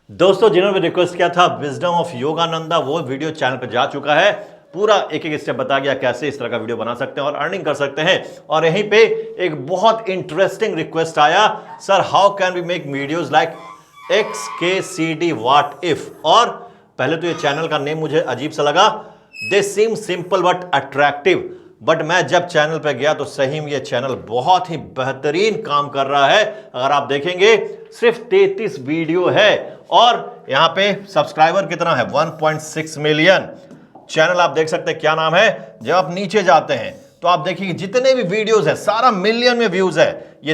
दोस्तों जिन्होंने रिक्वेस्ट किया था विजडम ऑफ योगानंदा, वो वीडियो चैनल पे जा चुका है। पूरा एक एक स्टेप बता गया कैसे इस तरह का वीडियो बना सकते हैं और अर्निंग कर सकते हैं। और यहीं पे एक बहुत इंटरेस्टिंग रिक्वेस्ट आया, sir how can we make videos like XKCD what if. और पहले तो ये चैनल का नेम मुझे अजीब सा लगा, दे सीम सिंपल बट अट्रैक्टिव, बट मैं जब चैनल पे गया तो सही में ये चैनल बहुत ही बेहतरीन काम कर रहा है। अगर आप देखेंगे सिर्फ 33 वीडियो है और यहां पे सब्सक्राइबर कितना है 1.6 मिलियन। चैनल आप देख सकते हैं क्या नाम है। जब आप नीचे जाते हैं तो आप देखिए जितने भी वीडियोस है सारा मिलियन में व्यूज है। ये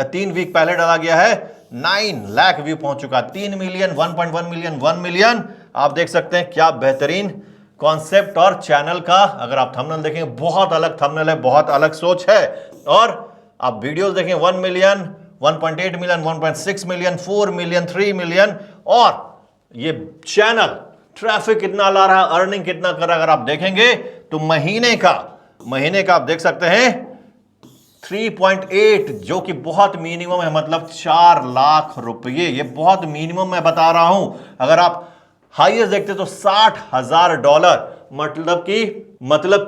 3 वीक पहले डाला गया है, 9 लाख व्यू पहुंच चुका, 3 मिलियन, 1.1 मिलियन, 1 मिलियन। आप देख सकते हैं क्या बेहतरीन कॉन्सेप्ट। और चैनल का अगर आप थंबनेल देखेंगे बहुत अलग थंबनेल है, बहुत अलग सोच है। और आप वीडियोस देखें 1 million, 1.8 million, 1.6 million, 4 million, 3 million. और ये चैनल ट्रैफिक कितना ला रहा है, अर्निंग कितना कर रहा है। अगर आप देखेंगे तो महीने का आप देख सकते हैं 3.8, जो कि बहुत मिनिमम है, मतलब 4 लाख रुपये। ये बहुत मिनिमम मैं बता रहा हूं। अगर आप हाईएस्ट देखते तो $60,000, मतलब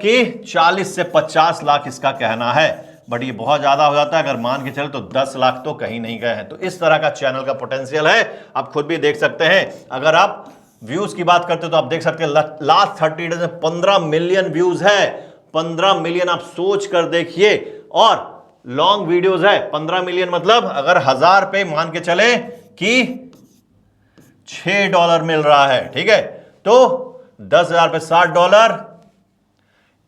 कि 40 से 50 लाख इसका कहना है। बट ये बहुत ज्यादा हो जाता है। अगर मान के चले तो 10 लाख तो कहीं नहीं गए हैं। तो इस तरह का चैनल का पोटेंशियल है, आप खुद भी देख सकते हैं। अगर आप व्यूज की बात करते तो आप देख सकते हैं लास्ट 30 डेज में 15 मिलियन व्यूज है। 15 मिलियन आप सोच कर देखिए। और लॉन्ग वीडियोस है 15 मिलियन, मतलब अगर 1000 पे मान के चले कि $6 मिल रहा है, ठीक है, तो 10,000 पे $60,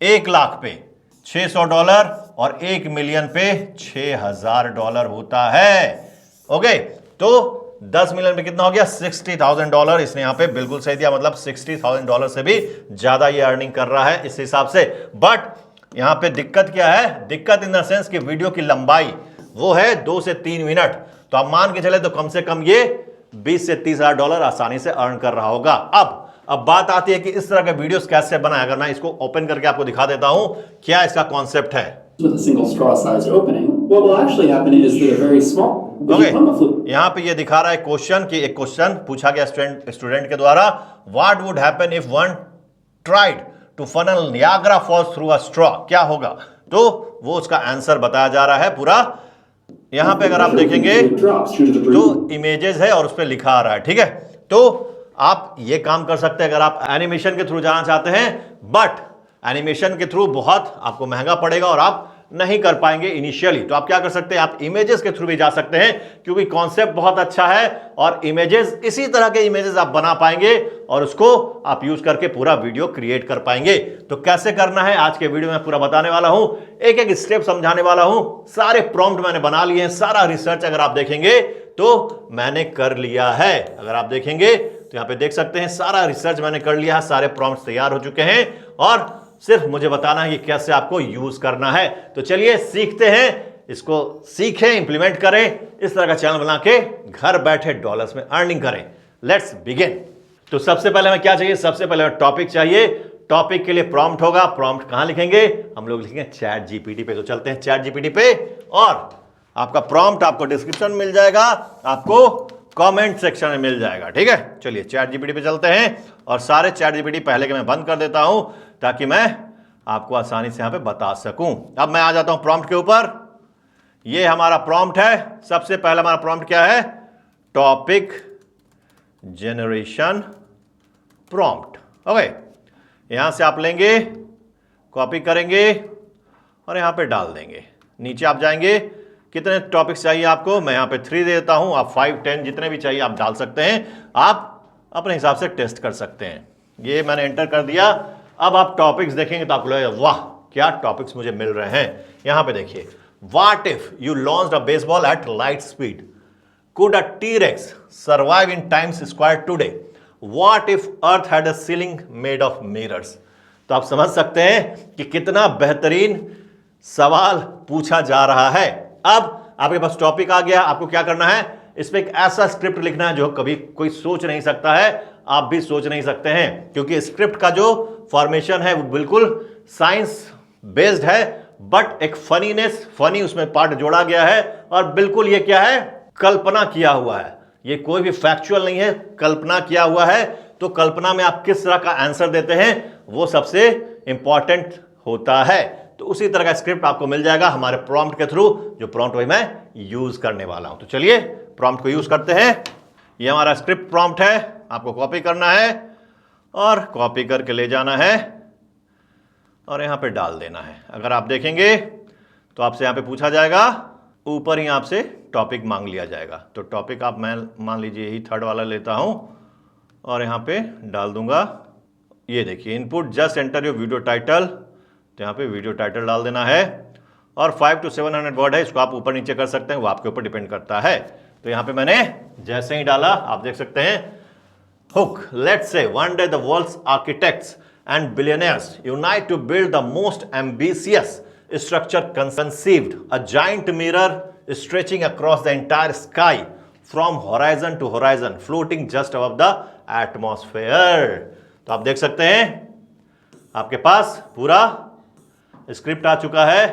1 लाख पे $600 और 1 मिलियन पे $6,000 होता है। ओके, तो 10 मिलियन पे कितना हो गया, $60,000। इसने यहां पे बिल्कुल सही दिया, मतलब $60,000 से भी ज्यादा ये अर्निंग कर रहा है इस हिसाब से। बट यहां पे दिक्कत क्या है, दिक्कत इन द सेंस कि वीडियो की लंबाई वो है 2 से 3 मिनट। तो आप मान के चले तो कम से कम ये $20,000 से $30,000 आसानी से अर्न कर रहा होगा। अब बात आती है कि इस तरह के वीडियोस कैसे बनाए। अगर मैं इसको ओपन करके आपको दिखा देता हूं क्या इसका कॉन्सेप्ट है। यहां पे ये दिखा रहा है क्वेश्चन, कि एक क्वेश्चन पूछा गया स्टूडेंट के द्वारा, what would happen if one tried to funnel Niagara Falls through a straw. क्या होगा, तो वो उसका आंसर बताया जा रहा है पूरा। यहां पे अगर आप देखेंगे तो इमेजेस है और उस पर लिखा आ रहा है, ठीक है। तो आप ये काम कर सकते हैं अगर आप एनिमेशन के थ्रू जाना चाहते हैं, बट एनिमेशन के थ्रू बहुत आपको महंगा पड़ेगा और आप नहीं कर पाएंगे इनिशियली। तो आप क्या कर सकते हैं, आप इमेजेस के थ्रू भी जा सकते हैं, क्योंकि कॉन्सेप्ट बहुत अच्छा है और इमेजेस, इसी तरह के इमेजेस आप बना पाएंगे और उसको आप यूज करके पूरा वीडियो क्रिएट कर पाएंगे। तो कैसे करना है आज के वीडियो में पूरा बताने वाला हूं, एक एक स्टेप समझाने वाला हूं। सारे प्रॉम्प्ट मैंने बना लिए हैं, सारा रिसर्च अगर आप देखेंगे तो मैंने कर लिया है। अगर आप देखेंगे तो यहां पे देख सकते हैं सारा रिसर्च मैंने कर लिया है, सारे प्रॉम्प्ट्स तैयार हो चुके हैं और सिर्फ मुझे बताना है कि कैसे आपको यूज करना है। तो चलिए सीखते हैं, इसको सीखें, इंप्लीमेंट करें, इस तरह का चैनल बना के घर बैठे डॉलर्स में अर्निंग करें। Let's begin. तो सबसे पहले हमें क्या चाहिए, सबसे पहले टॉपिक चाहिए। टॉपिक के लिए प्रॉम्प्ट होगा। प्रॉम्प्ट कहां लिखेंगे, हम लोग लिखेंगे चैट जीपीटी पे। तो चलते हैं चैट जीपीटी पे और आपका प्रॉम्प्ट आपको डिस्क्रिप्शन मिल जाएगा, आपको कमेंट सेक्शन में मिल जाएगा, ठीक है। चलिए चैट जीपीटी पे चलते हैं और सारे चैट जीपीटी पहले के मैं बंद कर देता हूं ताकि मैं आपको आसानी से यहां पे बता सकूं। अब मैं आ जाता हूं प्रॉम्प्ट के ऊपर। ये हमारा प्रॉम्प्ट है। सबसे पहला हमारा प्रॉम्प्ट क्या है, टॉपिक जनरेशन प्रॉम्प्ट। ओके, यहां से आप लेंगे, कॉपी करेंगे और यहां पे डाल देंगे। नीचे आप जाएंगे, कितने टॉपिक्स चाहिए आपको, मैं यहां पे 3 दे देता हूं, आप 5, 10 जितने भी चाहिए आप डाल सकते हैं। आप अपने हिसाब से टेस्ट कर सकते हैं। ये मैंने एंटर कर दिया। अब आप टॉपिक्स देखेंगे तो आपको लगेगा वाह क्या टॉपिक्स मुझे मिल रहे हैं। यहां पे देखिए, what if you launched a baseball at light speed, could a T rex survive in Times Square today, what if Earth had a ceiling made of mirrors. तो आप समझ सकते हैं कि कितना बेहतरीन सवाल पूछा जा रहा है। अब आपके पास टॉपिक आ गया, आपको क्या करना है, इस पे एक ऐसा स्क्रिप्ट लिखना है जो कभी कोई सोच नहीं सकता है, आप भी सोच नहीं सकते हैं, क्योंकि स्क्रिप्ट का जो फॉर्मेशन है वो बिल्कुल साइंस बेस्ड है, बट एक फनी उसमें पार्ट जोड़ा गया है और बिल्कुल ये क्या है, कल्पना किया हुआ है। ये कोई भी फैक्चुअल नहीं है, कल्पना किया हुआ है। तो कल्पना में आप किस तरह का आंसर देते हैं वो सबसे इंपॉर्टेंट होता है। तो उसी तरह का स्क्रिप्ट आपको मिल जाएगा हमारे प्रॉम्प्ट के थ्रू, जो प्रॉम्प्ट वही मैं यूज करने वाला हूं। तो चलिए प्रॉम्प्ट को यूज करते हैं। ये हमारा स्क्रिप्ट प्रॉम्प्ट है, आपको कॉपी करना है और कॉपी करके ले जाना है और यहां पे डाल देना है। अगर आप देखेंगे तो आपसे यहां पे पूछा जाएगा, ऊपर ही आपसे टॉपिक मांग लिया जाएगा। तो टॉपिक आप मैं मान लीजिए यही थर्ड वाला लेता हूं और यहां पे डाल दूंगा। ये देखिए input just enter your video title, तो यहां पे वीडियो टाइटल डाल देना है और 500 to 700 वर्ड है, इसको आप ऊपर नीचे कर सकते हैं, वो आपके ऊपर डिपेंड करता है। तो यहां पे मैंने जैसे ही डाला आप देख सकते हैं, hook, let's say one day the world's architects and billionaires unite to build the most ambitious structure conceived, a giant mirror stretching across the entire sky from horizon to horizon, floating just above the atmosphere। तो आप देख सकते हैं आपके पास पूरा script आ चुका है।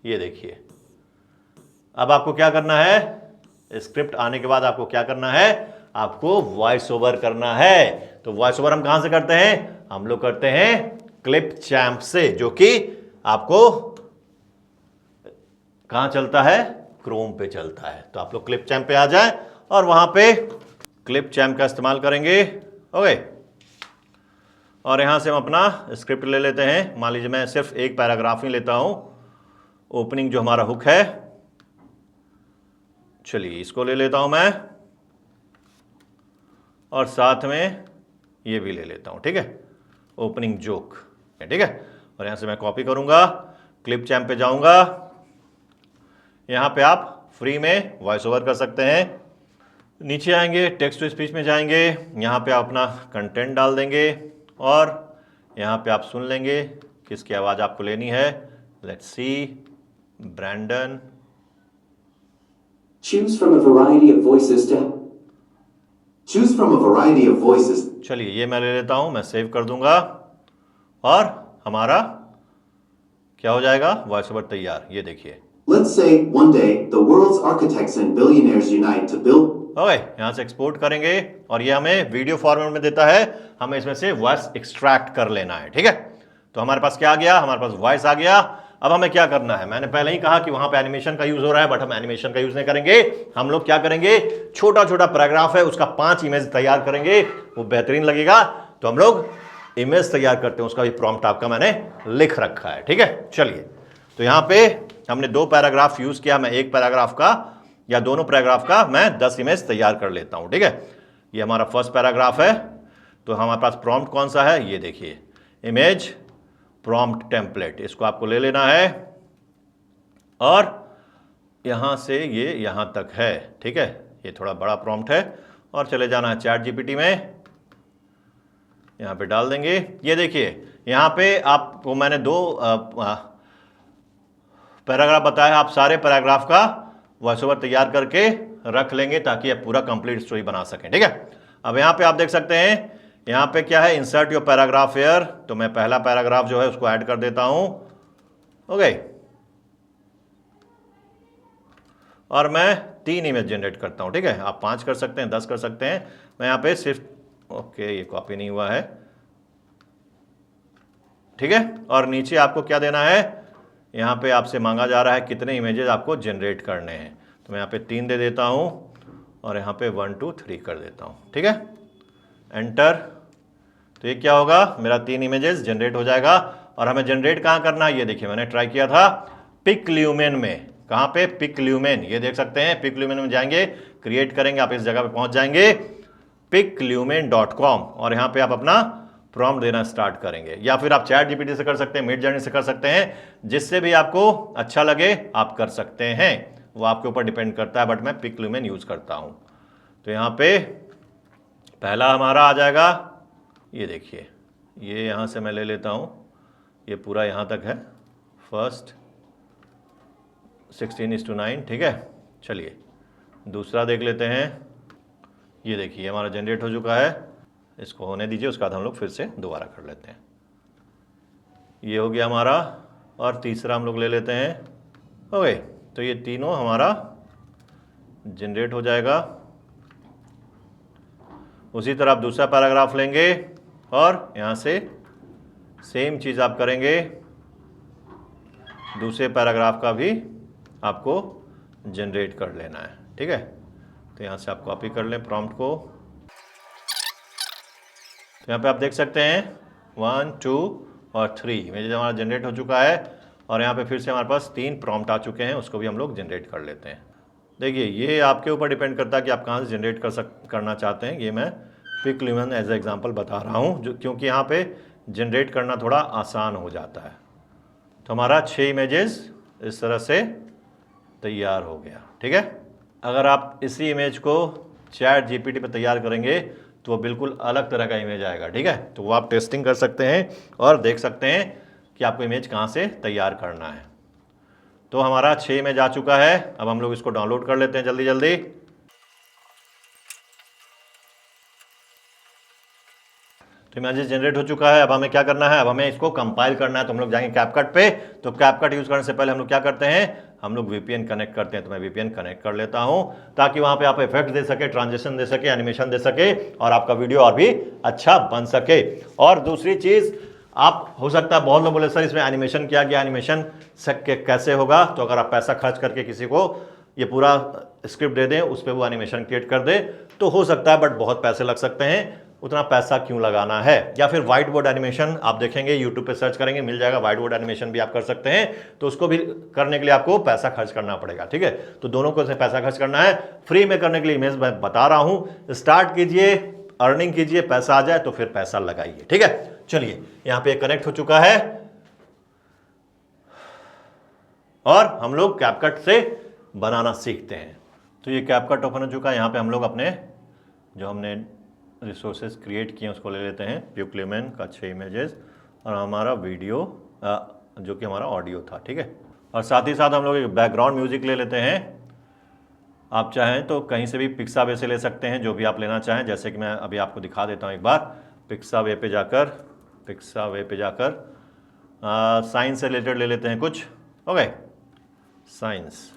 ये देखिए, अब आपको क्या करना है, स्क्रिप्ट आने के बाद आपको क्या करना है, आपको वॉइस ओवर करना है। तो वॉइस ओवर हम कहां से करते हैं, हम लोग करते हैं क्लिपचैम्प से, जो कि आपको कहां चलता है, क्रोम पे चलता है। तो आप लोग क्लिपचैम्प पे आ जाएं और वहां पे क्लिपचैम्प का इस्तेमाल करेंगे। ओके, और यहां से हम अपना स्क्रिप्ट ले लेते हैं। मान लीजिए मैं सिर्फ एक पैराग्राफ ही लेता हूं, ओपनिंग जो हमारा हुक है, चलिए इसको ले लेता हूं मैं और साथ में ये भी ले लेता हूं, ठीक है, ओपनिंग जोक, ठीक है। और यहां से मैं कॉपी करूंगा, क्लिपचैम्प पे जाऊंगा, यहां पे आप फ्री में वॉइस ओवर कर सकते हैं। नीचे आएंगे, टेक्स्ट टू स्पीच में जाएंगे, यहां पे आप अपना कंटेंट डाल देंगे और यहां पे आप सुन लेंगे किसकी आवाज आपको लेनी है। Let's see, Brandon. Choose from a variety of voices to choose from a variety of voices। चलिए ये मैं ले लेता हूं, मैं सेव कर दूंगा और हमारा क्या हो जाएगा, वॉइस ओवर तैयार। ये देखिए, Let's say one day the world's architects and billionaires unite to build। Okay, यहां से एक्सपोर्ट करेंगे और ये हमें वीडियो फॉर्मेट में देता है, हमें इसमें से वॉइस एक्सट्रैक्ट कर लेना है, ठीक है। तो हमारे पास क्या आ गया, हमारे पास वॉइस आ गया। अब हमें क्या करना है, मैंने पहले ही कहा कि वहां पे एनिमेशन का यूज हो रहा है, बट हम एनिमेशन का यूज नहीं करेंगे। हम लोग क्या करेंगे, छोटा छोटा पैराग्राफ है उसका 5 इमेज तैयार करेंगे, वो बेहतरीन लगेगा। तो हम लोग इमेज तैयार करते हैं, उसका भी प्रॉम्प्ट आपका मैंने लिख रखा है, ठीक है। चलिए, तो यहां पे हमने 2 पैराग्राफ यूज किया, मैं एक पैराग्राफ का या दोनों पैराग्राफ का मैं 10 इमेज तैयार कर लेता हूं, ठीक है। ये हमारा फर्स्ट पैराग्राफ है। तो हमारे पास प्रॉम्प्ट कौन सा है, ये देखिए, इमेज प्रॉम्प्ट टेम्पलेट, इसको आपको ले लेना है और यहां से ये यहां तक है, ठीक है। ये थोड़ा बड़ा प्रॉम्प्ट है और चले जाना है चैट जीपीटी में, यहां पे डाल देंगे। ये देखिए, यहां पे आपको मैंने 2 पैराग्राफ बताया, आप सारे पैराग्राफ का वॉइस ओवर तैयार करके रख लेंगे ताकि आप पूरा कंप्लीट स्टोरी बना सकें, ठीक है। अब यहां पे आप देख सकते हैं, यहां पे क्या है, इंसर्ट योर पैराग्राफ हियर। तो मैं पहला पैराग्राफ जो है उसको ऐड कर देता हूं, ओके, और मैं 3 इमेज जनरेट करता हूं, ठीक है। आप 5 कर सकते हैं, 10 कर सकते हैं, मैं यहां पे सिर्फ, ओके, ये कॉपी नहीं हुआ है, ठीक है। और नीचे आपको क्या देना है, यहां पे आपसे मांगा जा रहा है कितने इमेजेस आपको जनरेट करने हैं। तो मैं यहां पे 3 दे देता हूं और यहां पे 1 2 3 कर देता हूं, ठीक है, एंटर। तो ये क्या होगा, मेरा 3 इमेजेस जनरेट हो जाएगा। और हमें जनरेट कहां करना है, ये देखिए मैंने ट्राई किया था पिकल्यूमेन में। कहां पे, पिकल्यूमेन, ये देख सकते हैं, पिकल्यूमेन में जाएंगे, क्रिएट करेंगे, आप इस जगह पे पहुंच जाएंगे piclumen.com और यहां पे आप अपना प्रॉम्प्ट देना स्टार्ट करेंगे, या फिर आप चैट जीपीटी से कर सकते हैं, मिड जर्नी से कर सकते हैं, जिससे भी आपको अच्छा लगे आप कर सकते हैं, वो आपके ऊपर डिपेंड करता है, बट मैं पिकल्यूमेन यूज करता हूं। तो यहां पे पहला हमारा आ जाएगा, ये देखिए, ये यहां से मैं ले लेता हूं, ये पूरा यहां तक है, फर्स्ट 16:9, ठीक है। चलिए दूसरा देख लेते हैं, ये देखिए हमारा जनरेट हो चुका है, इसको होने दीजिए, उसके बाद हम लोग फिर से दोबारा कर लेते हैं। ये हो गया हमारा, और तीसरा हम लोग ले लेते हैं, ओके। तो ये तीनों हमारा जनरेट हो जाएगा। उसी तरह आप दूसरा पैराग्राफ लेंगे और यहाँ से सेम चीज़ आप करेंगे, दूसरे पैराग्राफ का भी आपको जनरेट कर लेना है, ठीक है। तो यहाँ से आप कॉपी कर लें प्रॉम्प्ट को। तो यहाँ पे आप देख सकते हैं 1, 2 और 3 इमेज हमारा जनरेट हो चुका है और यहाँ पे फिर से हमारे पास 3 प्रॉम्प्ट आ चुके हैं, उसको भी हम लोग जनरेट कर लेते हैं। देखिए ये आपके ऊपर डिपेंड करता है कि आप कहाँ से जनरेट करना चाहते हैं। ये मैं pick Lumen as a example बता रहा हूँ जो क्योंकि यहाँ पे जनरेट करना थोड़ा आसान हो जाता है। तो हमारा 6 इमेजेस इस तरह से तैयार हो गया, ठीक है। अगर आप इसी इमेज को चैट जीपीटी पे तैयार करेंगे तो वो बिल्कुल अलग तरह का इमेज आएगा, ठीक है। तो वो आप टेस्टिंग कर सकते हैं और देख सकते हैं कि आपको इमेज कहाँ से तैयार करना है। तो हमारा 6 इमेज आ चुका है। अब हम लोग इसको डाउनलोड कर लेते हैं जल्दी जल्दी। तो इमेजेस जनरेट हो चुका है। अब हमें क्या करना है, अब हमें इसको कंपाइल करना है। तो हम लोग जाएंगे कैपकट पे। तो कैपकट यूज करने से पहले हम लोग क्या करते हैं, हम लोग वीपीएन कनेक्ट करते हैं। तो मैं वीपीएन कनेक्ट कर लेता हूं ताकि वहां पे आप इफेक्ट दे सके, ट्रांजिशन दे सके, एनिमेशन दे सके और आपका वीडियो और भी अच्छा बन सके। और दूसरी चीज, आप हो सकता है बहुत लोग बोले सर इसमें एनिमेशन किया गया, एनिमेशन कैसे होगा। तो अगर आप पैसा खर्च करके किसी को ये पूरा स्क्रिप्ट दे दें, उस पर वो एनिमेशन क्रिएट कर दे तो हो सकता है, बट बहुत पैसे लग सकते हैं। उतना पैसा क्यों लगाना है। या फिर व्हाइट बोर्ड एनिमेशन आप देखेंगे, यूट्यूब पे सर्च करेंगे मिल जाएगा, व्हाइट बोर्ड एनिमेशन भी आप कर सकते हैं। तो उसको भी करने के लिए आपको पैसा खर्च करना पड़ेगा, ठीक है। तो दोनों को पैसा खर्च करना है। फ्री में करने के लिए इमेज मैं बता रहा हूं, स्टार्ट कीजिए, अर्निंग कीजिए, पैसा आ जाए तो फिर पैसा लगाइए, ठीक है। चलिए यहां पे कनेक्ट हो चुका है और हम लोग कैपकट से बनाना सीखते हैं। तो ये कैपकट ओपन हो चुका है। यहाँ पे हम लोग अपने जो हमने रिसोर्सेज क्रिएट किए उसको ले लेते हैं, पिक ल्यूमन का 6 इमेजेस और हमारा वीडियो जो कि हमारा ऑडियो था, ठीक है। और साथ ही साथ हम लोग एक बैकग्राउंड म्यूजिक ले लेते हैं। आप चाहें तो कहीं से भी पिक्सावे से ले सकते हैं, जो भी आप लेना चाहें। जैसे कि मैं अभी आपको दिखा देता हूँ एक बार, पिक्सावे पे जाकर साइंस से रिलेटेड ले लेते हैं कुछ, ओके, साइंस।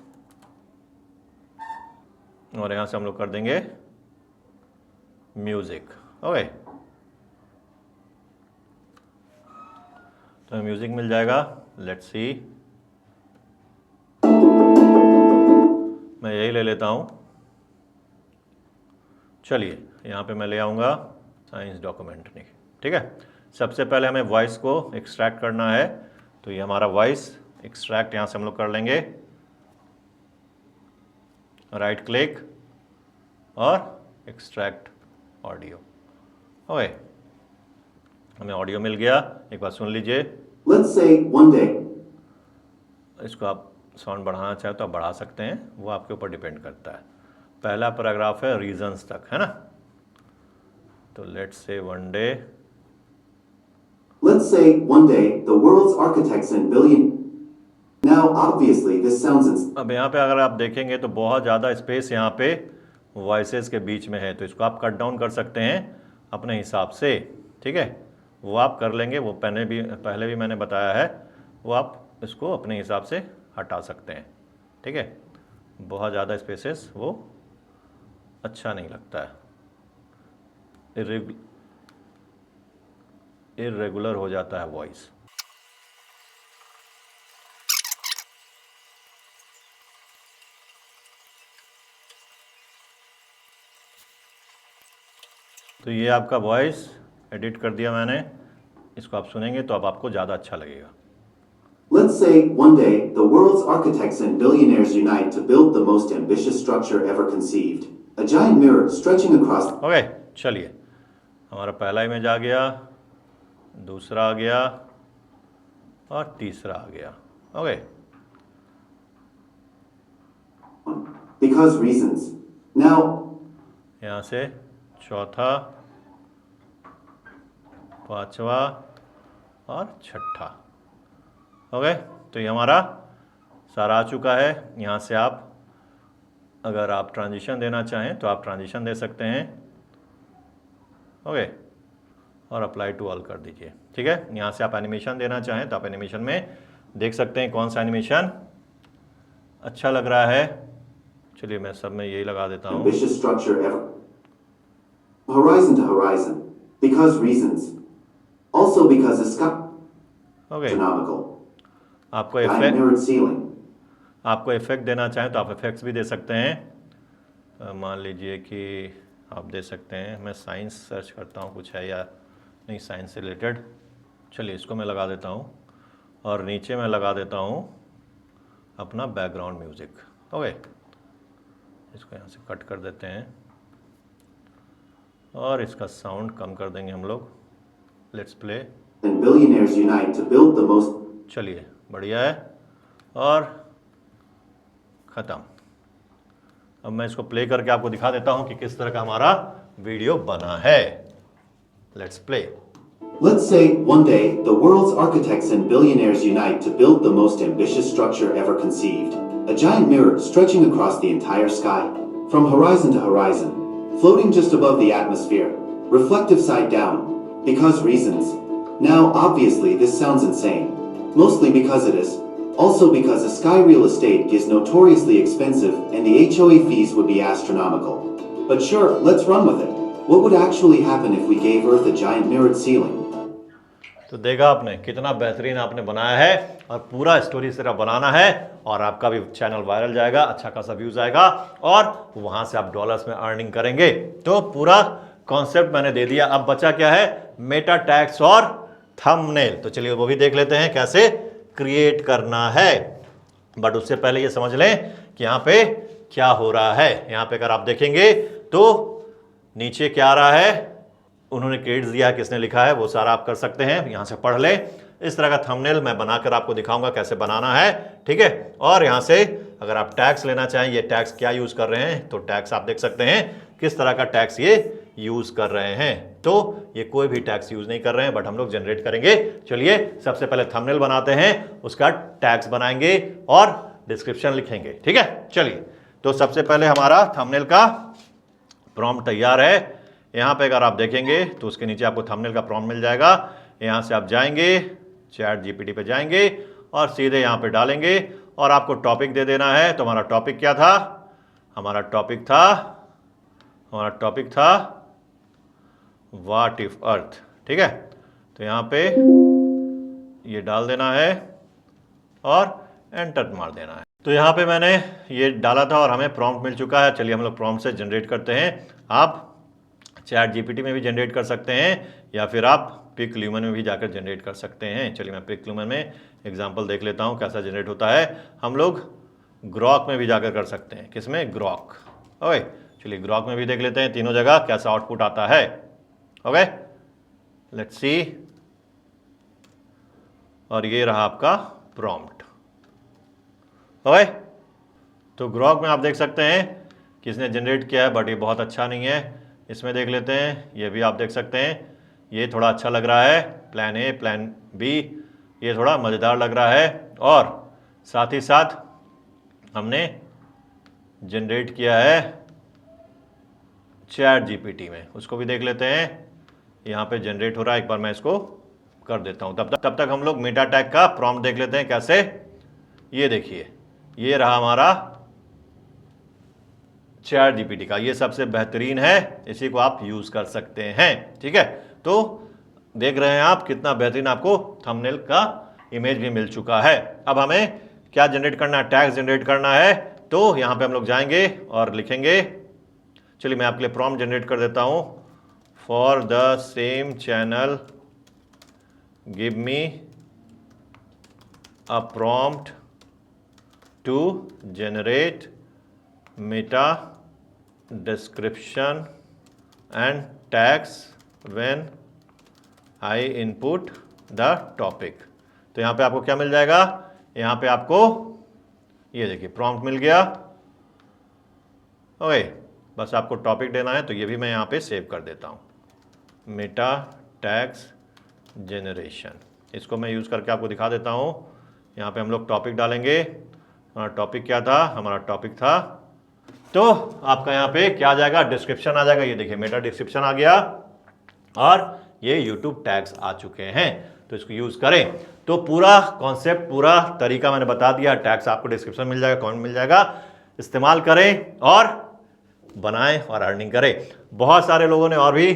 और यहाँ से हम लोग कर देंगे म्यूजिक, ओके। तो म्यूजिक मिल जाएगा, लेट्स सी। मैं यही ले लेता हूं। चलिए यहाँ पे मैं ले आऊँगा साइंस डॉक्यूमेंट्री, ठीक है। सबसे पहले हमें वॉइस को एक्सट्रैक्ट करना है। तो ये हमारा वॉइस एक्सट्रैक्ट यहाँ से हम लोग कर लेंगे, राइट क्लिक और एक्सट्रैक्ट ऑडियो, ओके। हमें ऑडियो मिल गया, एक बार सुन लीजिए। Let's say one day. इसको आप साउंड बढ़ाना चाहे तो आप बढ़ा सकते हैं, वो आपके ऊपर डिपेंड करता है। पहला पैराग्राफ है रीजंस तक, है ना। तो let's say one day. Let's say one day the world's architects and billion. Now obviously this sounds अब यहाँ पे अगर आप देखेंगे तो बहुत ज़्यादा स्पेस यहाँ पे वॉइसेस के बीच में है, तो इसको आप कट डाउन कर सकते हैं अपने हिसाब से, ठीक है। वो आप कर लेंगे, वो पहले भी मैंने बताया है, वो आप इसको अपने हिसाब से हटा सकते हैं, ठीक है। बहुत ज़्यादा स्पेसेस वो अच्छा नहीं लगता है, इर्रेगुलर हो जाता है वॉइस। तो ये आपका वॉइस एडिट कर दिया मैंने, इसको आप सुनेंगे तो अब आपको ज़्यादा अच्छा लगेगा। Let's say one day the world's architects and billionaires unite to build the most ambitious structure ever conceived. A giant mirror stretching across. Okay, चलिए हमारा पहला इमेज आ गया, दूसरा आ गया और तीसरा आ गया, ओके। Because reasons. Now. यहाँ से चौथा, पांचवा और छठा, ओके। तो ये हमारा सारा आ चुका है। यहाँ से आप अगर आप ट्रांजिशन देना चाहें तो आप ट्रांजिशन दे सकते हैं, ओके, और अप्लाई टू ऑल कर दीजिए, ठीक है। यहाँ से आप एनिमेशन देना चाहें तो आप एनिमेशन में देख सकते हैं कौन सा एनिमेशन अच्छा लग रहा है। चलिए मैं सब में यही लगा देता हूँ। ambitious structure ever. Horizon to horizon. Because reasons. Also because it's okay, astronomical. आपको Giant इफेक्ट mirrored ceiling. आपको इफेक्ट देना चाहें तो आप इफेक्ट्स भी दे सकते हैं। मान लीजिए कि आप दे सकते हैं, मैं साइंस सर्च करता हूँ कुछ है या नहीं साइंस से रिलेटेड। चलिए इसको मैं लगा देता हूँ और नीचे मैं लगा देता हूँ अपना बैकग्राउंड म्यूज़िक। ओके, इसको यहाँ से कट कर देते हैं और इसका साउंड कम कर देंगे हम लोग। Let's play. And billionaires unite to build the most. चलिए बढ़िया है और ख़त्म। अब मैं इसको प्ले करके आपको दिखा देता हूँ कि किस तरह का हमारा वीडियो बना है। Let's play. Let's say, one day, the world's architects and billionaires unite to build the most ambitious structure ever conceived. A giant mirror stretching across the entire sky, from horizon to horizon, floating just above the atmosphere, reflective side down, because reasons. Now, obviously, this sounds insane. Mostly because it is. Also because the sky real estate is notoriously expensive and the HOA fees would be astronomical. But sure, let's run with it. What would actually happen if we gave Earth a giant mirrored ceiling? तो देखा आपने कितना बेहतरीन आपने बनाया है और पूरा स्टोरी इस तरह बनाना है और आपका भी चैनल वायरल जाएगा, अच्छा खासा व्यूज आएगा और वहां से आप डॉलर्स में अर्निंग करेंगे। तो पूरा कॉन्सेप्ट मैंने दे दिया। अब बचा क्या है? मेटा टैग्स और थंबनेल। तो चलिए वो भी देख लेते हैं कैसे क्रिएट करना है। बट उससे पहले ये समझ लें कि यहाँ पे क्या हो रहा है। यहाँ पे अगर आप देखेंगे तो नीचे क्या आ रहा है, उन्होंने क्रेडिट्स दिया है, किसने लिखा है वो सारा आप कर सकते हैं, यहाँ से पढ़ लें। इस तरह का थंबनेल मैं बनाकर आपको दिखाऊंगा कैसे बनाना है, ठीक है। और यहाँ से अगर आप टैग्स लेना चाहें, ये टैग्स क्या यूज़ कर रहे हैं, तो टैग्स आप देख सकते हैं किस तरह का टैग्स ये यूज़ कर रहे हैं। तो ये कोई भी टैग्स यूज़ नहीं कर रहे हैं, बट हम लोग जनरेट करेंगे। चलिए सबसे पहले थंबनेल बनाते हैं, उसका टैग्स बनाएंगे और डिस्क्रिप्शन लिखेंगे, ठीक है। चलिए तो सबसे पहले हमारा थंबनेल का प्रॉम्प्ट तैयार है। यहाँ पे अगर आप देखेंगे तो उसके नीचे आपको थंबनेल का प्रॉम्प्ट मिल जाएगा। यहाँ से आप जाएंगे चैट जीपीटी पे जाएंगे और सीधे यहाँ पे डालेंगे और आपको टॉपिक दे देना है। तो हमारा टॉपिक क्या था? हमारा टॉपिक था व्हाट इफ अर्थ, ठीक है। तो यहाँ पे ये डाल देना है और एंटर मार देना है। तो यहाँ पे मैंने ये डाला था और हमें प्रॉम्प्ट मिल चुका है। चलिए हम लोग प्रॉम्प्ट से जनरेट करते हैं। आप चैट जीपीटी में भी जनरेट कर सकते हैं या फिर आप पिक ल्यूमन में भी जाकर जनरेट कर सकते हैं। चलिए मैं पिक ल्यूमन में एग्जांपल देख लेता हूँ कैसा जनरेट होता है। हम लोग ग्रॉक में भी जाकर कर सकते हैं। किसमें? ग्रॉक। ओके चलिए ग्रॉक में भी देख लेते हैं तीनों जगह कैसा आउटपुट आता है। Okay let's see. और ये रहा आपका प्रॉम्प्ट। ओके तो ग्रॉक में आप देख सकते हैं किसने जनरेट किया है, बट ये बहुत अच्छा नहीं है। इसमें देख लेते हैं, ये भी आप देख सकते हैं, ये थोड़ा अच्छा लग रहा है। प्लान ए, प्लान बी, ये थोड़ा मज़ेदार लग रहा है। और साथ ही साथ हमने जनरेट किया है चैट जीपीटी में, उसको भी देख लेते हैं। यहाँ पे जनरेट हो रहा है, एक बार मैं इसको कर देता हूँ। तब तक हम लोग मेटा टैग का प्रॉम्प्ट देख लेते हैं कैसे। ये देखिए, ये रहा हमारा चैट जीपीटी का, ये सबसे बेहतरीन है, इसी को आप यूज़ कर सकते हैं, ठीक है। तो देख रहे हैं आप कितना बेहतरीन आपको थंबनेल का इमेज भी मिल चुका है। अब हमें क्या जनरेट करना है? टैग्स जनरेट करना है। तो यहाँ पे हम लोग जाएंगे और लिखेंगे, चलिए मैं आपके लिए प्रॉम्प्ट जनरेट कर देता हूँ। For the same channel give me a prompt to generate meta description and tags when I input the topic। तो यहाँ पे आपको क्या मिल जाएगा? यहाँ पे आपको ये देखिए प्रॉम्प्ट मिल गया। ओके बस आपको टॉपिक देना है, तो ये भी मैं यहाँ पे सेव कर देता हूँ, मेटा टैग्स जनरेशन। इसको मैं यूज़ करके आपको दिखा देता हूँ। यहाँ पे हम लोग टॉपिक डालेंगे। हमारा टॉपिक क्या था? हमारा टॉपिक था, तो आपका यहाँ पे क्या आ जाएगा? डिस्क्रिप्शन आ जाएगा। ये देखिए मेटा डिस्क्रिप्शन आ गया और ये यूट्यूब टैग्स आ चुके हैं। तो इसको यूज़ करें। तो पूरा कॉन्सेप्ट, पूरा तरीका मैंने बता दिया। टैग्स आपको डिस्क्रिप्शन मिल जाएगा, कौन मिल जाएगा, इस्तेमाल करें और बनाएं और अर्निंग करें। बहुत सारे लोगों ने और भी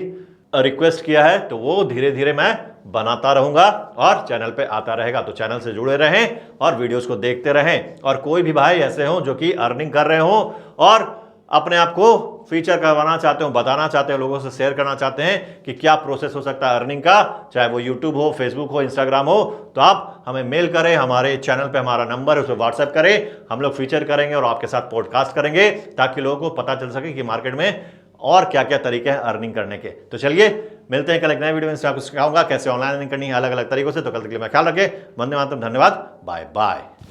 रिक्वेस्ट किया है, तो वो धीरे धीरे मैं बनाता रहूंगा और चैनल पे आता रहेगा। तो चैनल से जुड़े रहें और वीडियोस को देखते रहें। और कोई भी भाई ऐसे हो जो कि अर्निंग कर रहे हो और अपने आप को फीचर करवाना चाहते हो, बताना चाहते हो, लोगों से शेयर करना चाहते हैं कि क्या प्रोसेस हो सकता है अर्निंग का, चाहे वो यूट्यूब हो, फेसबुक हो, इंस्टाग्राम हो, तो आप हमें मेल करें। हमारे चैनल पे हमारा नंबर है, उसे व्हाट्सएप करें। हम लोग फीचर करेंगे और आपके साथ पॉडकास्ट करेंगे ताकि लोगों को पता चल सके कि मार्केट में और क्या क्या तरीके हैं अर्निंग करने के। तो चलिए मिलते हैं कल एक नए वीडियो में। आपको सिखाऊंगा कैसे ऑनलाइन अर्निंग करनी है अलग अलग तरीकों से। तो कल तक के लिए मैं ख्याल रखें। वंदे मातरम, धन्यवाद, बाय बाय।